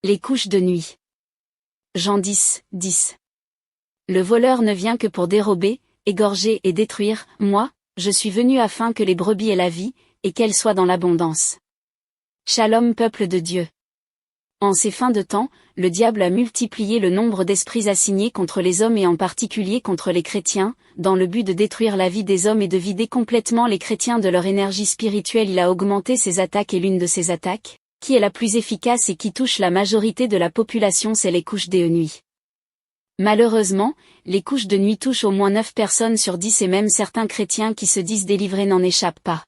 Les couches de nuit. Jean 10, 10. Le voleur ne vient que pour dérober, égorger et détruire, moi, je suis venu afin que les brebis aient la vie, et qu'elles soient dans l'abondance. Shalom peuple de Dieu. En ces fins de temps, le diable a multiplié le nombre d'esprits assignés contre les hommes et en particulier contre les chrétiens, dans le but de détruire la vie des hommes et de vider complètement les chrétiens de leur énergie spirituelle. Il a augmenté ses attaques et l'une de ces attaques, qui est la plus efficace et qui touche la majorité de la population, c'est les couches de nuit. Malheureusement, les couches de nuit touchent au moins 9 personnes sur 10 et même certains chrétiens qui se disent délivrés n'en échappent pas.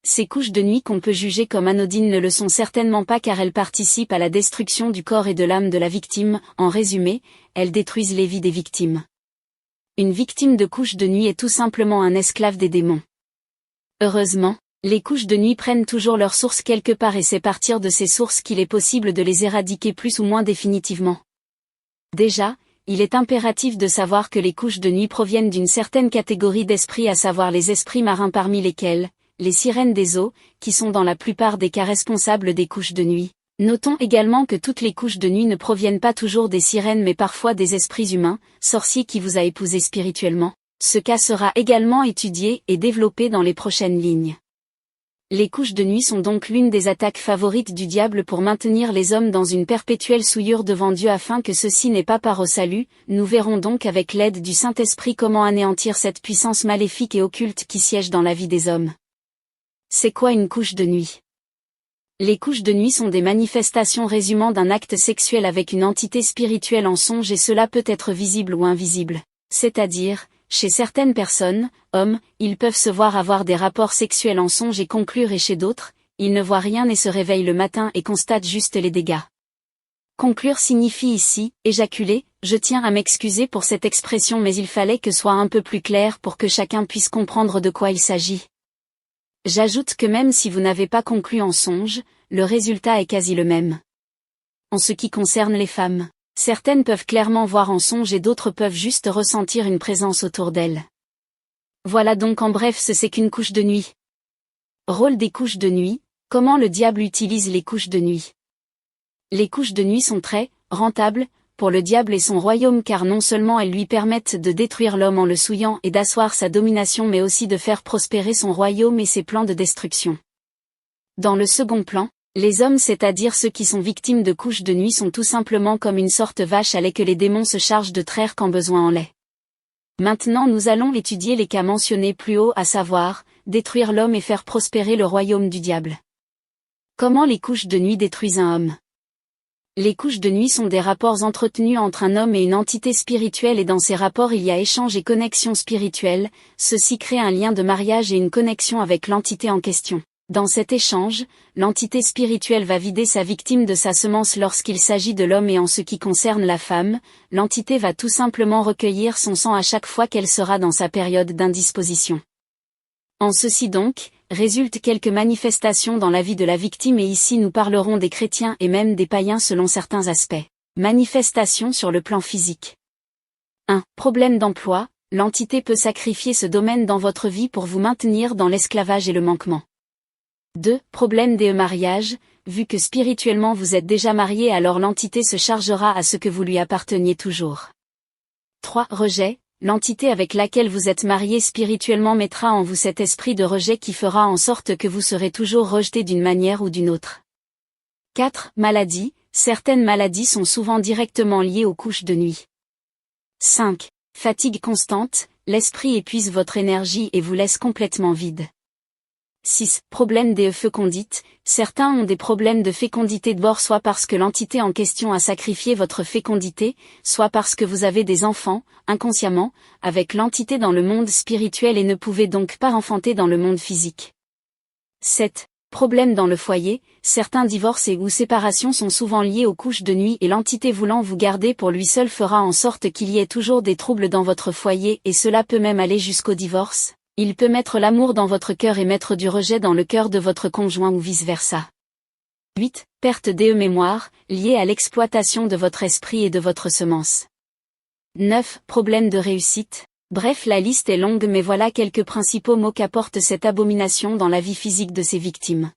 Ces couches de nuit qu'on peut juger comme anodines ne le sont certainement pas car elles participent à la destruction du corps et de l'âme de la victime. En résumé, elles détruisent les vies des victimes. Une victime de couches de nuit est tout simplement un esclave des démons. Heureusement, les couches de nuit prennent toujours leur source quelque part et c'est partir de ces sources qu'il est possible de les éradiquer plus ou moins définitivement. Déjà, il est impératif de savoir que les couches de nuit proviennent d'une certaine catégorie d'esprits, à savoir les esprits marins, parmi lesquels les sirènes des eaux, qui sont dans la plupart des cas responsables des couches de nuit. Notons également que toutes les couches de nuit ne proviennent pas toujours des sirènes mais parfois des esprits humains, sorciers qui vous a épousé spirituellement. Ce cas sera également étudié et développé dans les prochaines lignes. Les couches de nuit sont donc l'une des attaques favorites du diable pour maintenir les hommes dans une perpétuelle souillure devant Dieu afin que ceux-ci n'aient pas part au salut. Nous verrons donc avec l'aide du Saint-Esprit comment anéantir cette puissance maléfique et occulte qui siège dans la vie des hommes. C'est quoi une couche de nuit? Les couches de nuit sont des manifestations résumant d'un acte sexuel avec une entité spirituelle en songe et cela peut être visible ou invisible. C'est-à-dire, chez certaines personnes, hommes, ils peuvent se voir avoir des rapports sexuels en songe et conclure et chez d'autres, ils ne voient rien et se réveillent le matin et constatent juste les dégâts. Conclure signifie ici, éjaculer. Je tiens à m'excuser pour cette expression mais il fallait que soit un peu plus clair pour que chacun puisse comprendre de quoi il s'agit. J'ajoute que même si vous n'avez pas conclu en songe, le résultat est quasi le même. En ce qui concerne les femmes, certaines peuvent clairement voir en songe et d'autres peuvent juste ressentir une présence autour d'elles. Voilà donc en bref ce c'est qu'une couche de nuit. Rôle des couches de nuit, comment le diable utilise les couches de nuit. Les couches de nuit sont très rentables pour le diable et son royaume car non seulement elles lui permettent de détruire l'homme en le souillant et d'asseoir sa domination mais aussi de faire prospérer son royaume et ses plans de destruction. Dans le second plan, les hommes, c'est-à-dire ceux qui sont victimes de couches de nuit, sont tout simplement comme une sorte vache à lait que les démons se chargent de traire quand besoin en lait. Maintenant nous allons étudier les cas mentionnés plus haut, à savoir, détruire l'homme et faire prospérer le royaume du diable. Comment les couches de nuit détruisent un homme? Les couches de nuit sont des rapports entretenus entre un homme et une entité spirituelle et dans ces rapports il y a échange et connexion spirituelle, ceci crée un lien de mariage et une connexion avec l'entité en question. Dans cet échange, l'entité spirituelle va vider sa victime de sa semence lorsqu'il s'agit de l'homme et en ce qui concerne la femme, l'entité va tout simplement recueillir son sang à chaque fois qu'elle sera dans sa période d'indisposition. En ceci donc, résultent quelques manifestations dans la vie de la victime et ici nous parlerons des chrétiens et même des païens selon certains aspects. Manifestations sur le plan physique. 1. Problème d'emploi, l'entité peut sacrifier ce domaine dans votre vie pour vous maintenir dans l'esclavage et le manquement. 2. Problème des mariages, vu que spirituellement vous êtes déjà marié alors l'entité se chargera à ce que vous lui apparteniez toujours. 3. Rejet, l'entité avec laquelle vous êtes marié spirituellement mettra en vous cet esprit de rejet qui fera en sorte que vous serez toujours rejeté d'une manière ou d'une autre. 4. Maladie, certaines maladies sont souvent directement liées aux couches de nuit. 5. Fatigue constante, l'esprit épuise votre énergie et vous laisse complètement vide. 6. Problème des fécondites, certains ont des problèmes de fécondité de bord soit parce que l'entité en question a sacrifié votre fécondité, soit parce que vous avez des enfants, inconsciemment, avec l'entité dans le monde spirituel et ne pouvez donc pas enfanter dans le monde physique. 7. Problème dans le foyer, certains divorces et ou séparations sont souvent liés aux couches de nuit et l'entité voulant vous garder pour lui seul fera en sorte qu'il y ait toujours des troubles dans votre foyer et cela peut même aller jusqu'au divorce. Il peut mettre l'amour dans votre cœur et mettre du rejet dans le cœur de votre conjoint ou vice-versa. 8. Perte des mémoires, liée à l'exploitation de votre esprit et de votre semence. 9. Problème de réussite. Bref, la liste est longue mais voilà quelques principaux mots qu'apporte cette abomination dans la vie physique de ses victimes.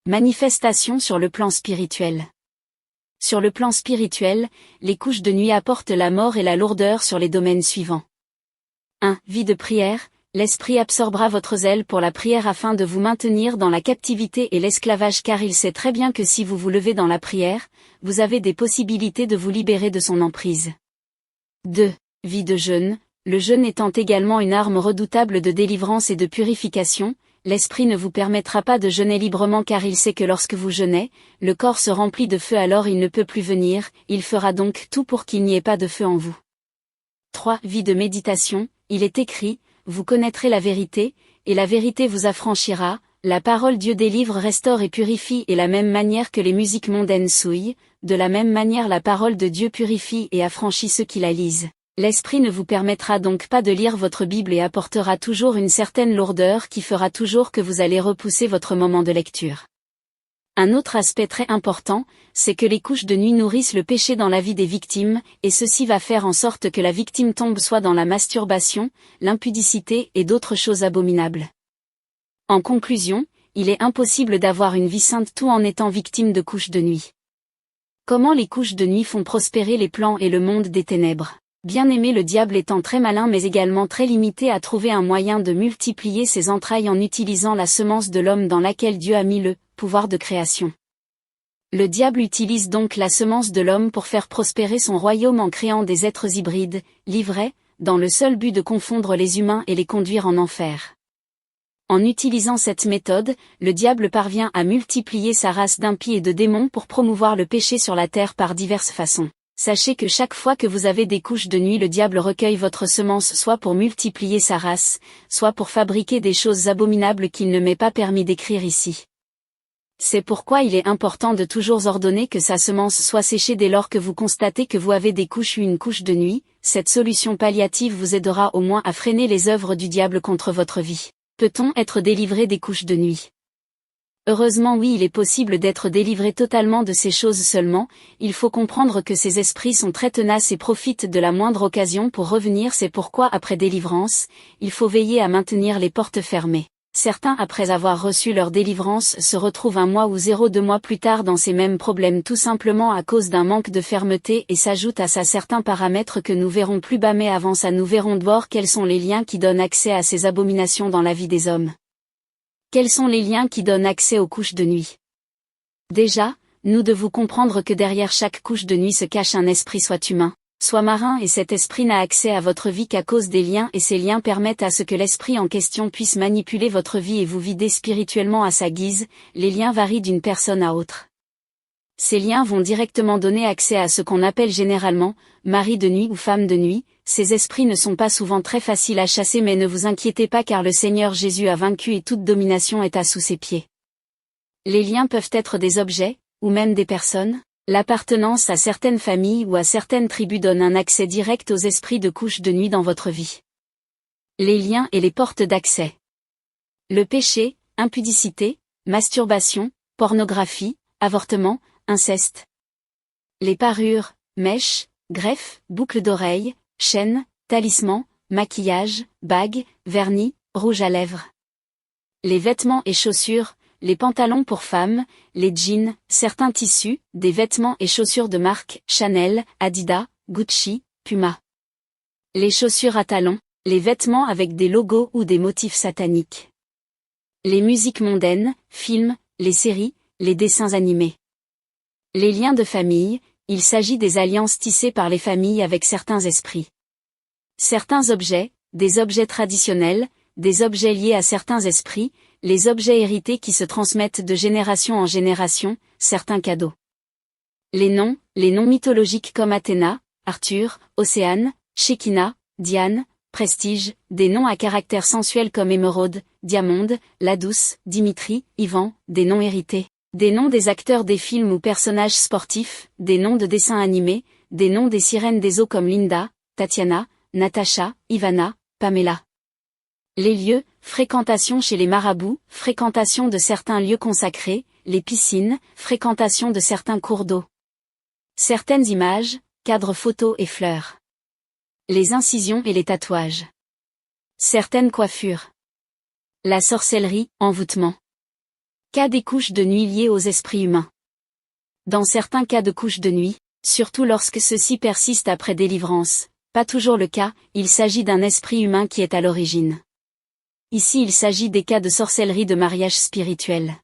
Manifestation sur le plan spirituel. Sur le plan spirituel, les couches de nuit apportent la mort et la lourdeur sur les domaines suivants. 1. Vie de prière. L'esprit absorbera votre zèle pour la prière afin de vous maintenir dans la captivité et l'esclavage car il sait très bien que si vous vous levez dans la prière, vous avez des possibilités de vous libérer de son emprise. 2. Vie de jeûne. Le jeûne étant également une arme redoutable de délivrance et de purification, l'esprit ne vous permettra pas de jeûner librement car il sait que lorsque vous jeûnez, le corps se remplit de feu alors il ne peut plus venir, il fera donc tout pour qu'il n'y ait pas de feu en vous. 3. Vie de méditation. Il est écrit, vous connaîtrez la vérité, et la vérité vous affranchira, la parole Dieu délivre, restaure et purifie et la même manière que les musiques mondaines souillent, de la même manière la parole de Dieu purifie et affranchit ceux qui la lisent. L'esprit ne vous permettra donc pas de lire votre Bible et apportera toujours une certaine lourdeur qui fera toujours que vous allez repousser votre moment de lecture. Un autre aspect très important, c'est que les couches de nuit nourrissent le péché dans la vie des victimes, et ceci va faire en sorte que la victime tombe soit dans la masturbation, l'impudicité et d'autres choses abominables. En conclusion, il est impossible d'avoir une vie sainte tout en étant victime de couches de nuit. Comment les couches de nuit font prospérer les plans et le monde des ténèbres? Bien aimé, le diable étant très malin mais également très limité a trouvé un moyen de multiplier ses entrailles en utilisant la semence de l'homme dans laquelle Dieu a mis le pouvoir de création. Le diable utilise donc la semence de l'homme pour faire prospérer son royaume en créant des êtres hybrides, livrés, dans le seul but de confondre les humains et les conduire en enfer. En utilisant cette méthode, le diable parvient à multiplier sa race d'impies et de démons pour promouvoir le péché sur la terre par diverses façons. Sachez que chaque fois que vous avez des couches de nuit, le diable recueille votre semence soit pour multiplier sa race, soit pour fabriquer des choses abominables qu'il ne m'est pas permis d'écrire ici. C'est pourquoi il est important de toujours ordonner que sa semence soit séchée dès lors que vous constatez que vous avez des couches ou une couche de nuit. Cette solution palliative vous aidera au moins à freiner les œuvres du diable contre votre vie. Peut-on être délivré des couches de nuit? Heureusement oui, il est possible d'être délivré totalement de ces choses seulement, il faut comprendre que ces esprits sont très tenaces et profitent de la moindre occasion pour revenir, c'est pourquoi après délivrance, il faut veiller à maintenir les portes fermées. Certains après avoir reçu leur délivrance se retrouvent 1 mois ou 0,2 mois plus tard dans ces mêmes problèmes tout simplement à cause d'un manque de fermeté et s'ajoutent à ça certains paramètres que nous verrons plus bas mais avant ça nous verrons d'abord quels sont les liens qui donnent accès à ces abominations dans la vie des hommes. Quels sont les liens qui donnent accès aux couches de nuit? Déjà, nous devons comprendre que derrière chaque couche de nuit se cache un esprit soit humain, soit marin et cet esprit n'a accès à votre vie qu'à cause des liens et ces liens permettent à ce que l'esprit en question puisse manipuler votre vie et vous vider spirituellement à sa guise, les liens varient d'une personne à autre. Ces liens vont directement donner accès à ce qu'on appelle généralement, mari de nuit ou femme de nuit, ces esprits ne sont pas souvent très faciles à chasser mais ne vous inquiétez pas car le Seigneur Jésus a vaincu et toute domination est à sous ses pieds. Les liens peuvent être des objets, ou même des personnes. L'appartenance à certaines familles ou à certaines tribus donne un accès direct aux esprits de couches de nuit dans votre vie. Les liens et les portes d'accès. Le péché, impudicité, masturbation, pornographie, avortement, inceste. Les parures, mèches, greffes, boucles d'oreilles, chaînes, talismans, maquillage, bagues, vernis, rouge à lèvres. Les vêtements et chaussures, les pantalons pour femmes, les jeans, certains tissus, des vêtements et chaussures de marque, Chanel, Adidas, Gucci, Puma. Les chaussures à talons, les vêtements avec des logos ou des motifs sataniques. Les musiques mondaines, films, les séries, les dessins animés. Les liens de famille, il s'agit des alliances tissées par les familles avec certains esprits. Certains objets, des objets traditionnels, des objets liés à certains esprits, les objets hérités qui se transmettent de génération en génération, certains cadeaux. Les noms mythologiques comme Athéna, Arthur, Océane, Shekinah, Diane, Prestige, des noms à caractère sensuel comme Émeraude, Diamonde, La Douce, Dimitri, Ivan, des noms hérités. Des noms des acteurs des films ou personnages sportifs, des noms de dessins animés, des noms des sirènes des eaux comme Linda, Tatiana, Natasha, Ivana, Pamela. Les lieux, fréquentation chez les marabouts, fréquentation de certains lieux consacrés, les piscines, fréquentation de certains cours d'eau. Certaines images, cadres photos et fleurs. Les incisions et les tatouages. Certaines coiffures. La sorcellerie, envoûtement. Cas des couches de nuit liées aux esprits humains. Dans certains cas de couches de nuit, surtout lorsque ceux-ci persistent après délivrance, pas toujours le cas, il s'agit d'un esprit humain qui est à l'origine. Ici il s'agit des cas de sorcellerie de mariage spirituel.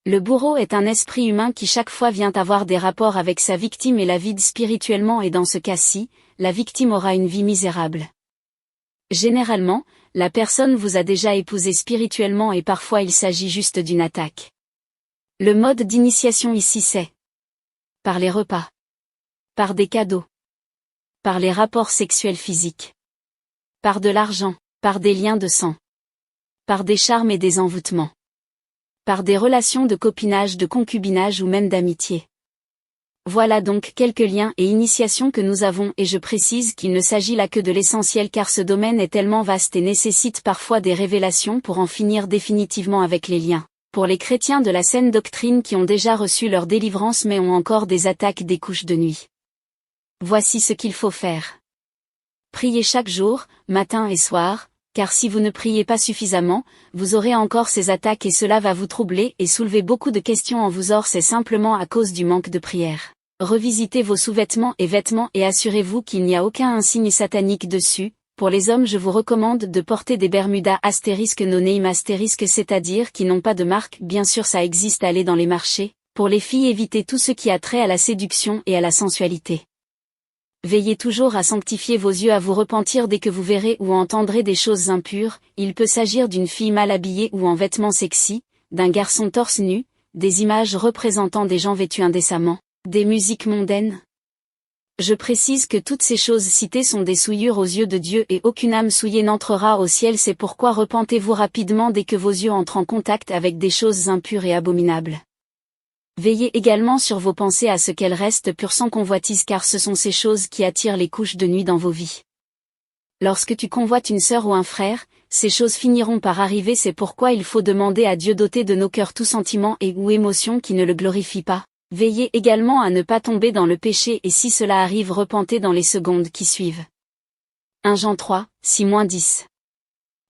Le bourreau est un esprit humain qui chaque fois vient avoir des rapports avec sa victime et la vide spirituellement, et dans ce cas-ci, la victime aura une vie misérable. Généralement, la personne vous a déjà épousé spirituellement et parfois il s'agit juste d'une attaque. Le mode d'initiation ici c'est par les repas, par des cadeaux, par les rapports sexuels physiques, par de l'argent, par des liens de sang, par des charmes et des envoûtements, par des relations de copinage, de concubinage ou même d'amitié. Voilà donc quelques liens et initiations que nous avons, et je précise qu'il ne s'agit là que de l'essentiel car ce domaine est tellement vaste et nécessite parfois des révélations pour en finir définitivement avec les liens. Pour les chrétiens de la saine doctrine qui ont déjà reçu leur délivrance mais ont encore des attaques des couches de nuit. Voici ce qu'il faut faire. Priez chaque jour, matin et soir, car si vous ne priez pas suffisamment, vous aurez encore ces attaques et cela va vous troubler et soulever beaucoup de questions en vous. Or c'est simplement à cause du manque de prière. Revisitez vos sous-vêtements et vêtements et assurez-vous qu'il n'y a aucun insigne satanique dessus. Pour les hommes je vous recommande de porter des Bermudas *no name*, c'est-à-dire qui n'ont pas de marque, bien sûr ça existe, allez dans les marchés. Pour les filles évitez tout ce qui a trait à la séduction et à la sensualité. Veillez toujours à sanctifier vos yeux, à vous repentir dès que vous verrez ou entendrez des choses impures. Il peut s'agir d'une fille mal habillée ou en vêtements sexy, d'un garçon torse nu, des images représentant des gens vêtus indécemment, des musiques mondaines. Je précise que toutes ces choses citées sont des souillures aux yeux de Dieu et aucune âme souillée n'entrera au ciel. C'est pourquoi repentez-vous rapidement dès que vos yeux entrent en contact avec des choses impures et abominables. Veillez également sur vos pensées à ce qu'elles restent pures sans convoitise car ce sont ces choses qui attirent les couches de nuit dans vos vies. Lorsque tu convoites une sœur ou un frère, ces choses finiront par arriver. C'est pourquoi il faut demander à Dieu d'ôter de nos cœurs tout sentiment et ou émotion qui ne le glorifie pas. Veillez également à ne pas tomber dans le péché et si cela arrive repentez dans les secondes qui suivent. 1 Jean 3, 6-10.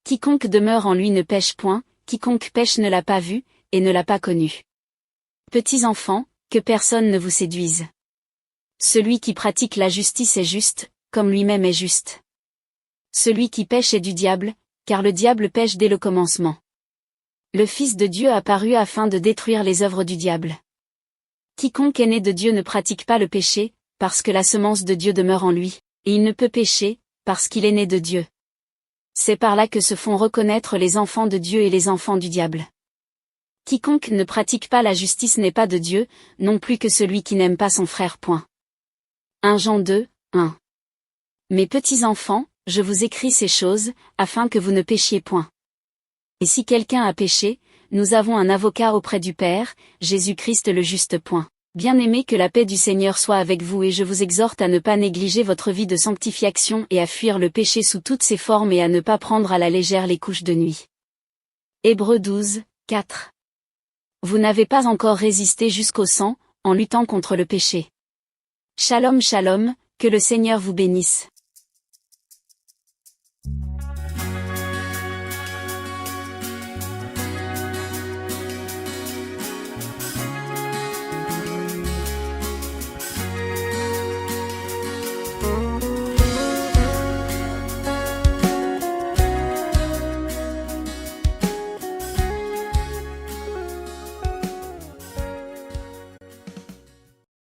Quiconque demeure en lui ne pêche point, quiconque pêche ne l'a pas vu, et ne l'a pas connu. Petits enfants, que personne ne vous séduise. Celui qui pratique la justice est juste, comme lui-même est juste. Celui qui pêche est du diable, car le diable pêche dès le commencement. Le Fils de Dieu apparut afin de détruire les œuvres du diable. Quiconque est né de Dieu ne pratique pas le péché, parce que la semence de Dieu demeure en lui, et il ne peut pécher, parce qu'il est né de Dieu. C'est par là que se font reconnaître les enfants de Dieu et les enfants du diable. Quiconque ne pratique pas la justice n'est pas de Dieu, non plus que celui qui n'aime pas son frère. 1 Jean 2, 1. Mes petits enfants, je vous écris ces choses, afin que vous ne péchiez point. Et si quelqu'un a péché, nous avons un avocat auprès du Père, Jésus-Christ le juste. Bien-aimés, que la paix du Seigneur soit avec vous et je vous exhorte à ne pas négliger votre vie de sanctification et à fuir le péché sous toutes ses formes et à ne pas prendre à la légère les couches de nuit. Hébreux 12, 4. Vous n'avez pas encore résisté jusqu'au sang, en luttant contre le péché. Shalom shalom, que le Seigneur vous bénisse.